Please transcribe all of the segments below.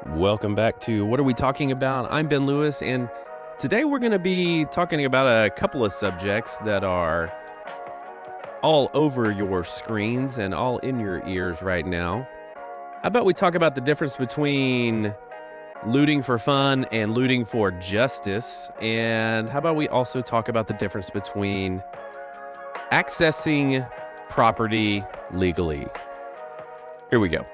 Welcome back to What Are We Talking About? I'm Ben Lewis, and today we're going to be talking about a couple of subjects that are all over your screens and all in your ears right now. How about we talk about the difference between looting for fun and looting for justice? And how about we also talk about the difference between accessing property legally? Here we go.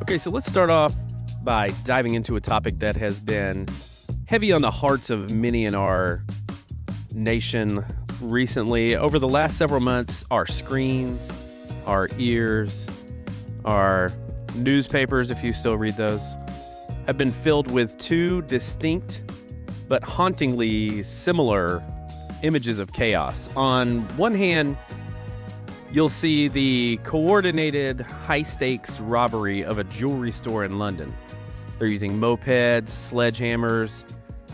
Okay, so let's start off by diving into a topic that has been heavy on the hearts of many in our nation recently. Over the last several months, our screens, our ears, our newspapers, if you still read those, have been filled with two distinct but hauntingly similar images of chaos. On one hand, you'll see the coordinated, high-stakes robbery of a jewelry store in London. They're using mopeds, sledgehammers,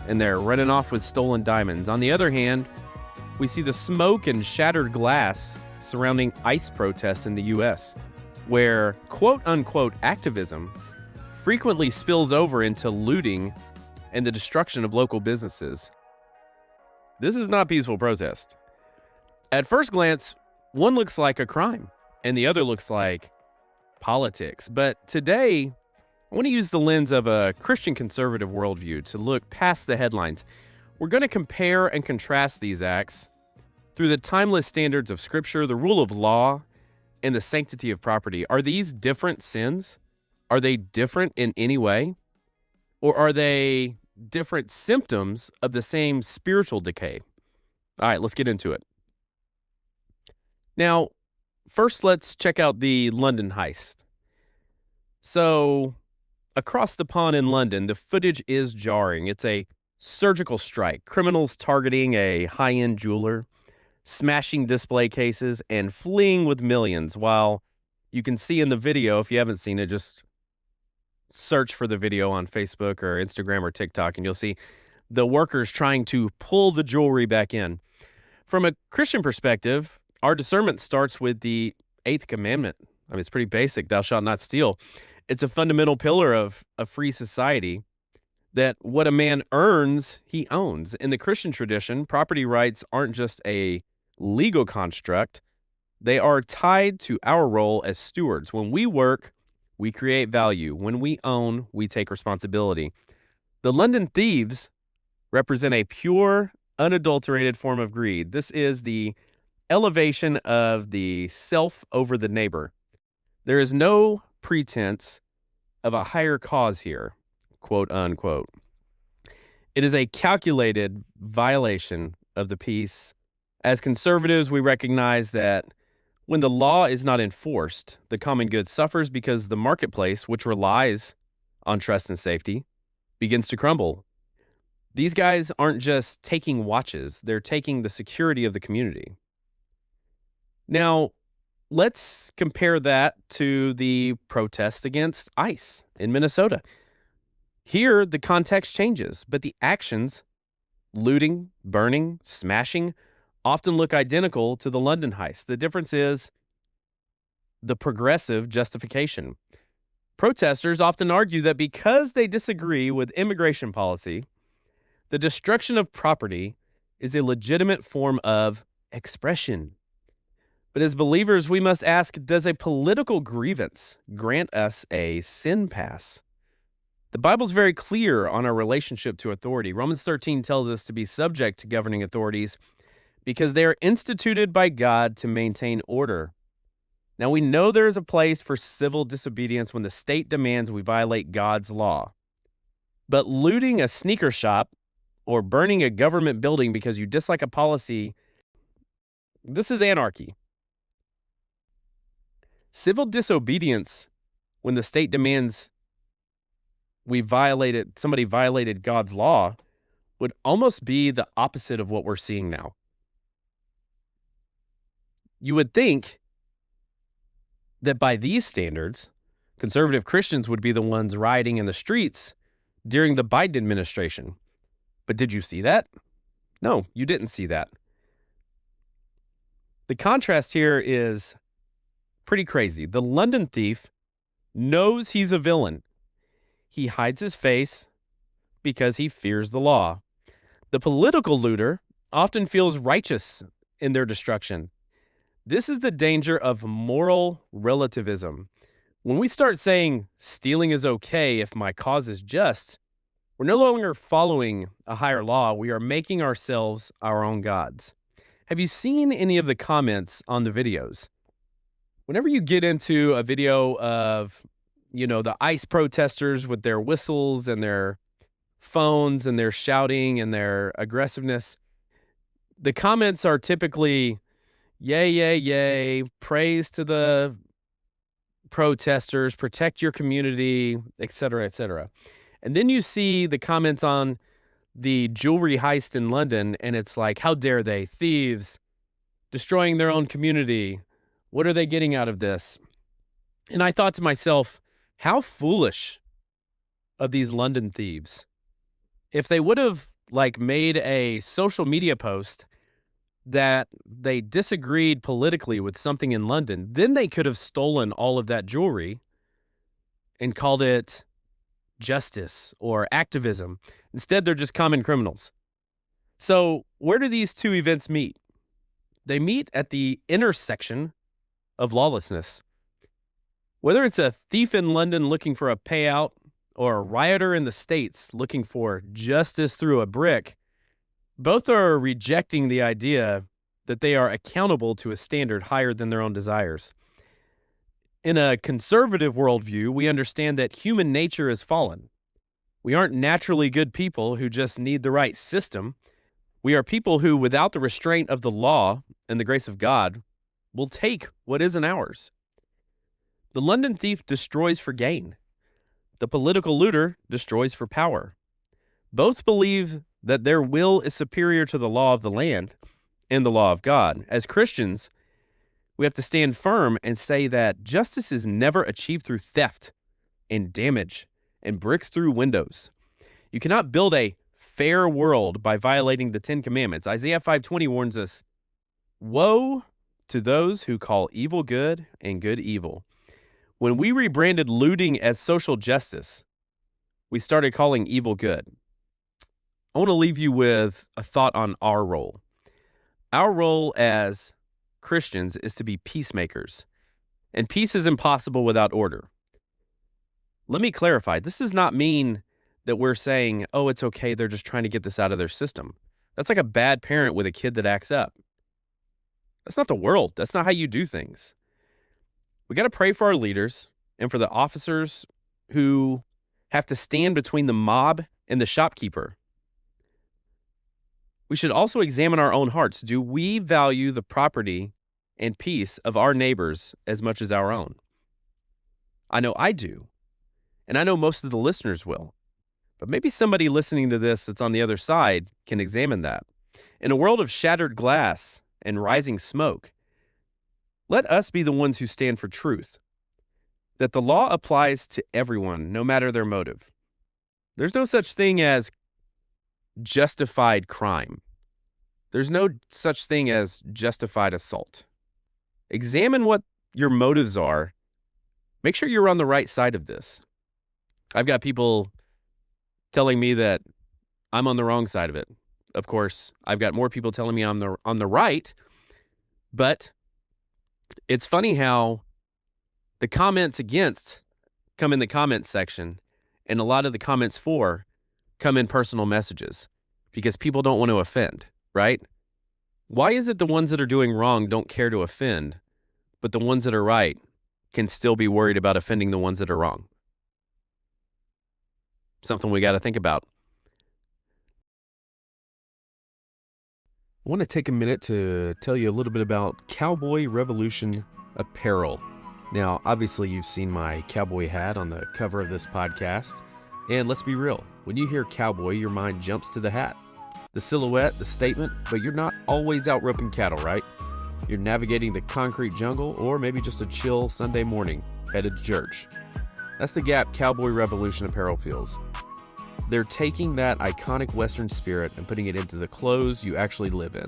and they're running off with stolen diamonds. On the other hand, we see the smoke and shattered glass surrounding ICE protests in the U.S., where quote-unquote activism frequently spills over into looting and the destruction of local businesses. This is not peaceful protest. At first glance, one looks like a crime, and the other looks like politics. But today, I want to use the lens of a Christian conservative worldview to look past the headlines. We're going to compare and contrast these acts through the timeless standards of Scripture, the rule of law, and the sanctity of property. Are these different sins? Are they different in any way? Or are they different symptoms of the same spiritual decay? All right, let's get into it. Now, first, let's check out the London Heist. So, across the pond in London, the footage is jarring. It's a surgical strike. Criminals targeting a high-end jeweler, smashing display cases, and fleeing with millions. While you can see in the video, if you haven't seen it, just search for the video on Facebook or Instagram or TikTok, and you'll see the workers trying to pull the jewelry back in. From a Christian perspective, our discernment starts with the Eighth Commandment. I mean, it's pretty basic. Thou shalt not steal. It's a fundamental pillar of a free society that what a man earns, he owns. In the Christian tradition, property rights aren't just a legal construct. They are tied to our role as stewards. When we work, we create value. When we own, we take responsibility. The London thieves represent a pure, unadulterated form of greed. This is the elevation of the self over the neighbor. There is no pretense of a higher cause here, quote unquote. It is a calculated violation of the peace. As conservatives, we recognize that when the law is not enforced, the common good suffers because the marketplace, which relies on trust and safety, begins to crumble. These guys aren't just taking watches, they're taking the security of the community. Now, let's compare that to the protest against ICE in Minnesota. Here, the context changes, but the actions, looting, burning, smashing, often look identical to the London Heist. The difference is the progressive justification. Protesters often argue that because they disagree with immigration policy, the destruction of property is a legitimate form of expression. But as believers, we must ask, does a political grievance grant us a sin pass? The Bible's very clear on our relationship to authority. Romans 13 tells us to be subject to governing authorities because they are instituted by God to maintain order. Now, we know there is a place for civil disobedience when the state demands we violate God's law. But looting a sneaker shop or burning a government building because you dislike a policy, this is anarchy. Civil disobedience when the state demands somebody violated God's law would almost be the opposite of what we're seeing now. You would think that by these standards, Conservative Christians would be the ones rioting in the streets during the Biden administration. But did you see that? No, you didn't see that. The contrast here is pretty crazy. The London thief knows he's a villain. He hides his face because he fears the law. The political looter often feels righteous in their destruction. This is the danger of moral relativism. When we start saying stealing is okay if my cause is just, we're no longer following a higher law. We are making ourselves our own gods. Have you seen any of the comments on the videos? Whenever you get into a video of, the ICE protesters with their whistles and their phones and their shouting and their aggressiveness, the comments are typically, yay, yay, yay, praise to the protesters, protect your community, et cetera, et cetera. And then you see the comments on the jewelry heist in London, and it's like, how dare they? Thieves, destroying their own community. What are they getting out of this? And I thought to myself, how foolish of these London thieves. If they would have made a social media post that they disagreed politically with something in London, then they could have stolen all of that jewelry and called it justice or activism. Instead, they're just common criminals. So where do these two events meet? They meet at the intersection of lawlessness. Whether it's a thief in London looking for a payout or a rioter in the States looking for justice through a brick, both are rejecting the idea that they are accountable to a standard higher than their own desires. In a conservative worldview, we understand that human nature is fallen. We aren't naturally good people who just need the right system. We are people who, without the restraint of the law and the grace of God, will take what isn't ours. The London thief destroys for gain. The political looter destroys for power. Both believe that their will is superior to the law of the land and the law of God. As Christians, we have to stand firm and say that justice is never achieved through theft and damage and bricks through windows. You cannot build a fair world by violating the 10 Commandments. Isaiah 5:20 warns us, woe to those who call evil good and good evil. When we rebranded looting as social justice, we started calling evil good. I want to leave you with a thought on our role. Our role as Christians is to be peacemakers, and peace is impossible without order. Let me clarify. This does not mean that we're saying, oh, it's okay, they're just trying to get this out of their system. That's like a bad parent with a kid that acts up. That's not the world. That's not how you do things. We got to pray for our leaders and for the officers who have to stand between the mob and the shopkeeper. We should also examine our own hearts. Do we value the property and peace of our neighbors as much as our own? I know I do, and I know most of the listeners will. But maybe somebody listening to this that's on the other side can examine that. In a world of shattered glass and rising smoke, let us be the ones who stand for truth, that the law applies to everyone, no matter their motive. There's no such thing as justified crime. There's no such thing as justified assault. Examine what your motives are. Make sure you're on the right side of this. I've got people telling me that I'm on the wrong side of it. Of course, I've got more people telling me I'm on the right, but it's funny how the comments against come in the comments section, and a lot of the comments for come in personal messages because people don't want to offend, right? Why is it the ones that are doing wrong don't care to offend, but the ones that are right can still be worried about offending the ones that are wrong? Something we got to think about. I want to take a minute to tell you a little bit about Cowboy Revolution apparel. Now, obviously, you've seen my cowboy hat on the cover of this podcast. And let's be real, when you hear cowboy, your mind jumps to the hat, the silhouette, the statement, but you're not always out roping cattle, right? You're navigating the concrete jungle, or maybe just a chill Sunday morning headed to church. That's the gap Cowboy Revolution apparel fills. They're taking that iconic Western spirit and putting it into the clothes you actually live in.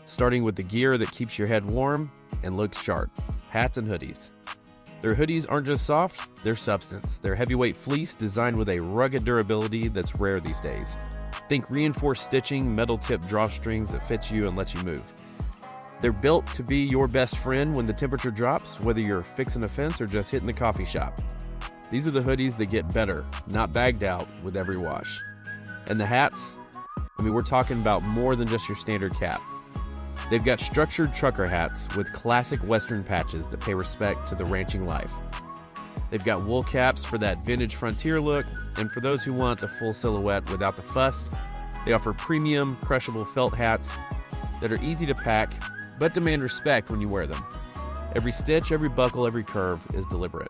Starting with the gear that keeps your head warm and looks sharp, hats and hoodies. Their hoodies aren't just soft, they're substance. They're heavyweight fleece designed with a rugged durability that's rare these days. Think reinforced stitching, metal-tipped drawstrings that fits you and lets you move. They're built to be your best friend when the temperature drops, whether you're fixing a fence or just hitting the coffee shop. These are the hoodies that get better, not bagged out with every wash. And the hats, we're talking about more than just your standard cap. They've got structured trucker hats with classic Western patches that pay respect to the ranching life. They've got wool caps for that vintage frontier look, and for those who want the full silhouette without the fuss, they offer premium, crushable felt hats that are easy to pack, but demand respect when you wear them. Every stitch, every buckle, every curve is deliberate.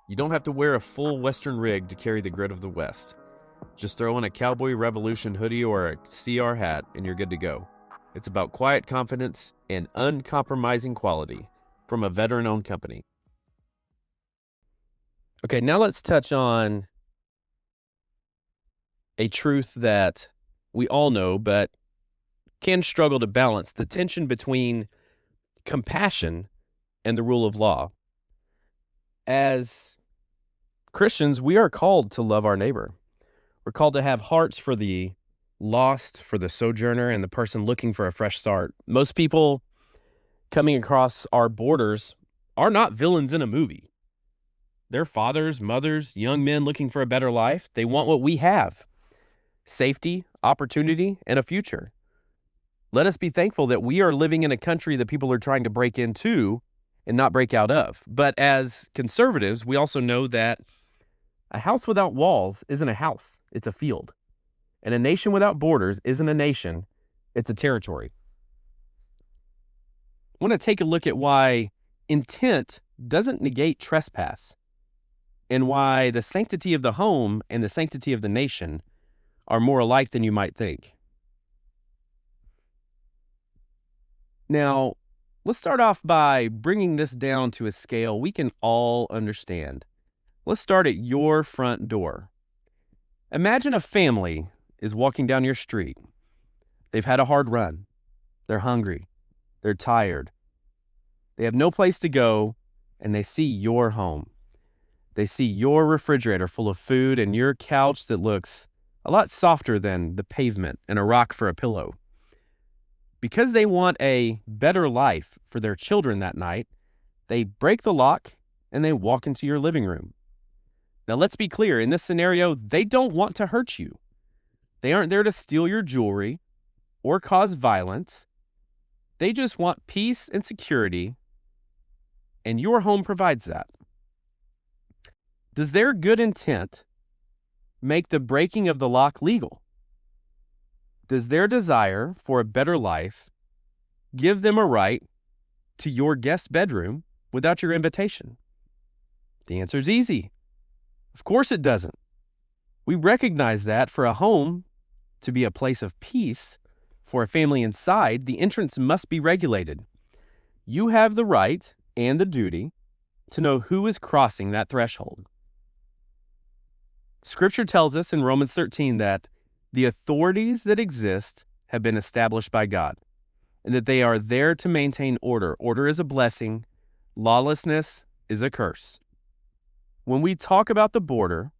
You don't have to wear a full Western rig to carry the grit of the West. Just throw on a Cowboy Revolution hoodie or a CR hat and you're good to go. It's about quiet confidence and uncompromising quality from a veteran-owned company. Okay, now let's touch on a truth that we all know, but can struggle to balance: the tension between compassion and the rule of law. As Christians, we are called to love our neighbor. We're called to have hearts for the lost, for the sojourner, and the person looking for a fresh start. Most people coming across our borders are not villains in a movie. They're fathers, mothers, young men looking for a better life. They want what we have: safety, opportunity, and a future. Let us be thankful that we are living in a country that people are trying to break into and not break out of. But as conservatives, we also know that a house without walls isn't a house, it's a field. And a nation without borders isn't a nation, it's a territory. I want to take a look at why intent doesn't negate trespass, and why the sanctity of the home and the sanctity of the nation are more alike than you might think. Now, let's start off by bringing this down to a scale we can all understand. Let's start at your front door. Imagine a family is walking down your street. They've had a hard run. They're hungry. They're tired. They have no place to go, and they see your home. They see your refrigerator full of food and your couch that looks a lot softer than the pavement and a rock for a pillow. Because they want a better life for their children that night, they break the lock and they walk into your living room. Now, let's be clear. In this scenario, they don't want to hurt you. They aren't there to steal your jewelry or cause violence. They just want peace and security, and your home provides that. Does their good intent make the breaking of the lock legal? Does their desire for a better life give them a right to your guest bedroom without your invitation? The answer is easy. Of course it doesn't. We recognize that for a home to be a place of peace for a family inside, the entrance must be regulated. You have the right and the duty to know who is crossing that threshold. Scripture tells us in Romans 13 that the authorities that exist have been established by God, and that they are there to maintain order. Order is a blessing. Lawlessness is a curse. When we talk about the border,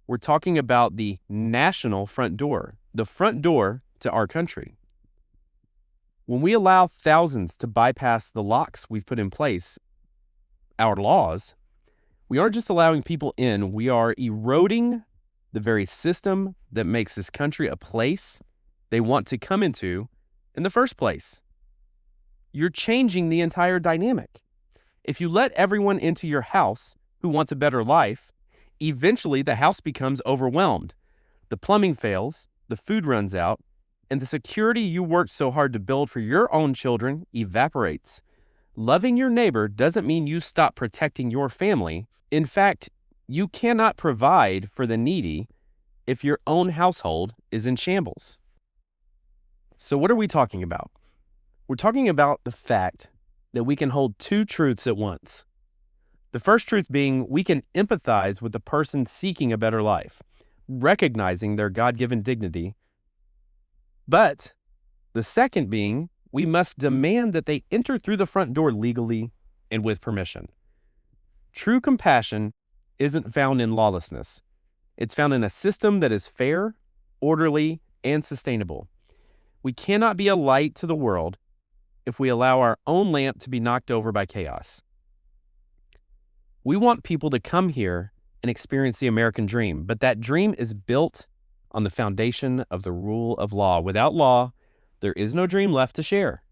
we're talking about the national front door, the front door to our country. When we allow thousands to bypass the locks we've put in place, our laws, we aren't just allowing people in, we are eroding the very system that makes this country a place they want to come into in the first place. You're changing the entire dynamic. If you let everyone into your house who wants a better life, eventually the house becomes overwhelmed. The plumbing fails, the food runs out, and the security you worked so hard to build for your own children evaporates. Loving your neighbor doesn't mean you stop protecting your family. In fact, you cannot provide for the needy if your own household is in shambles. So what are we talking about? We're talking about the fact that we can hold two truths at once. The first truth being we can empathize with the person seeking a better life, recognizing their God-given dignity. But the second being we must demand that they enter through the front door legally and with permission. True compassion isn't found in lawlessness. It's found in a system that is fair, orderly, and sustainable. We cannot be a light to the world if we allow our own lamp to be knocked over by chaos. We want people to come here and experience the American dream, but that dream is built on the foundation of the rule of law. Without law, there is no dream left to share.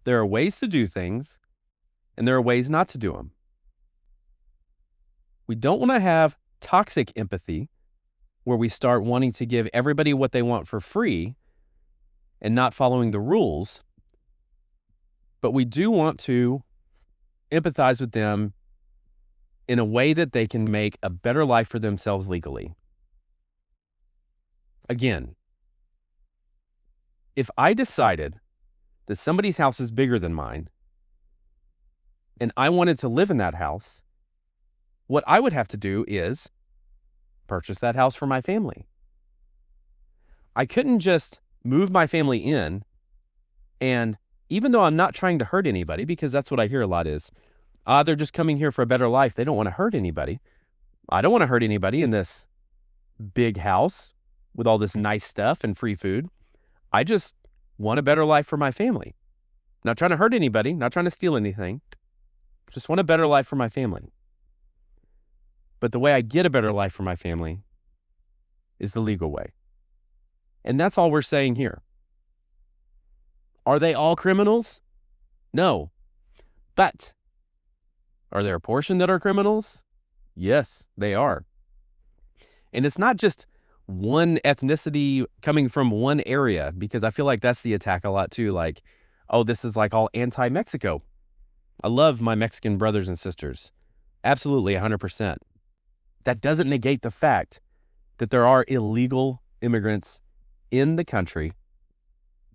There are ways to do things, and there are ways not to do them. We don't want to have toxic empathy where we start wanting to give everybody what they want for free and not following the rules, but we do want to empathize with them in a way that they can make a better life for themselves legally. Again, if I decided that somebody's house is bigger than mine and I wanted to live in that house, what I would have to do is purchase that house for my family. I couldn't just move my family in, and even though I'm not trying to hurt anybody, because that's what I hear a lot is, they're just coming here for a better life. They don't want to hurt anybody. I don't want to hurt anybody in this big house with all this nice stuff and free food. I just want a better life for my family. Not trying to hurt anybody, not trying to steal anything. Just want a better life for my family. But the way I get a better life for my family is the legal way. And that's all we're saying here. Are they all criminals? No. But are there a portion that are criminals? Yes, they are. And it's not just one ethnicity coming from one area, because I feel like that's the attack a lot too. Like, oh, this is like all anti-Mexico. I love my Mexican brothers and sisters. Absolutely, 100%. That doesn't negate the fact that there are illegal immigrants in the country.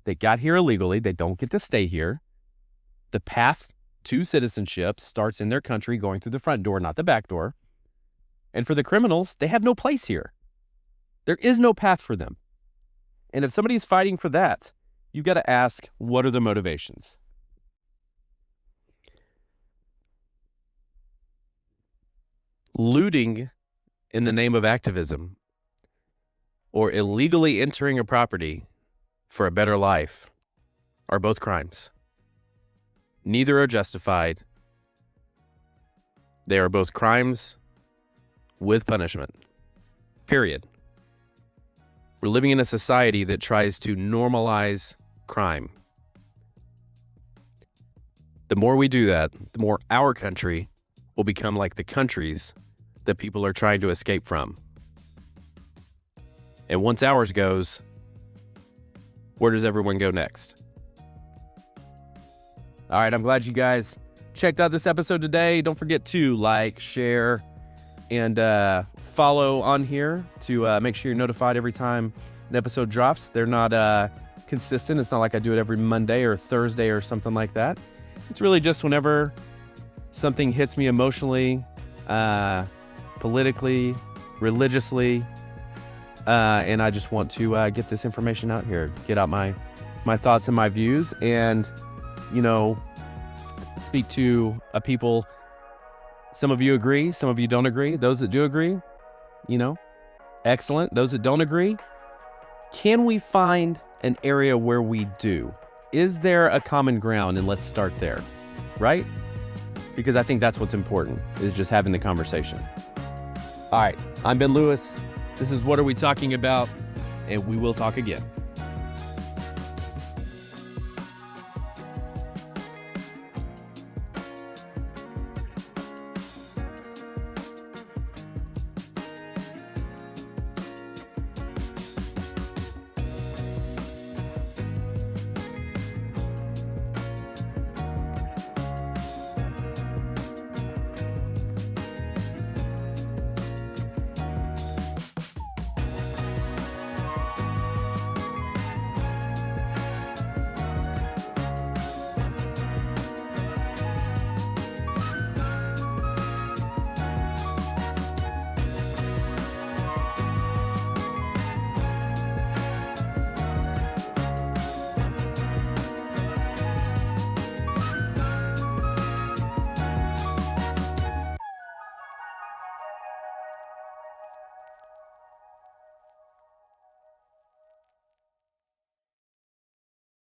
They got here illegally. They don't get to stay here. The path to citizenship starts in their country, going through the front door, not the back door. And for the criminals, they have no place here. There is no path for them. And if somebody's fighting for that, you've got to ask, what are the motivations? Looting in the name of activism, or illegally entering a property for a better life, are both crimes. Neither are justified. They are both crimes with punishment. Period. We're living in a society that tries to normalize crime. The more we do that, the more our country will become like the countries that people are trying to escape from. And once ours goes, where does everyone go next? All right, I'm glad you guys checked out this episode today. Don't forget to like, share, and follow on here to make sure you're notified every time an episode drops. They're not consistent. It's not like I do it every Monday or Thursday or something like that. It's really just whenever something hits me emotionally, politically, religiously, and I just want to get this information out here, get out my thoughts and my views, and, you know, speak to people. Some of you agree, some of you don't agree. Those that do agree, you know, excellent. Those that don't agree, can we find an area where we do? Is there a common ground? And let's start there, right? Because I think that's what's important, is just having the conversation. All right, I'm Ben Lewis. This is What Are We Talking About? And we will talk again.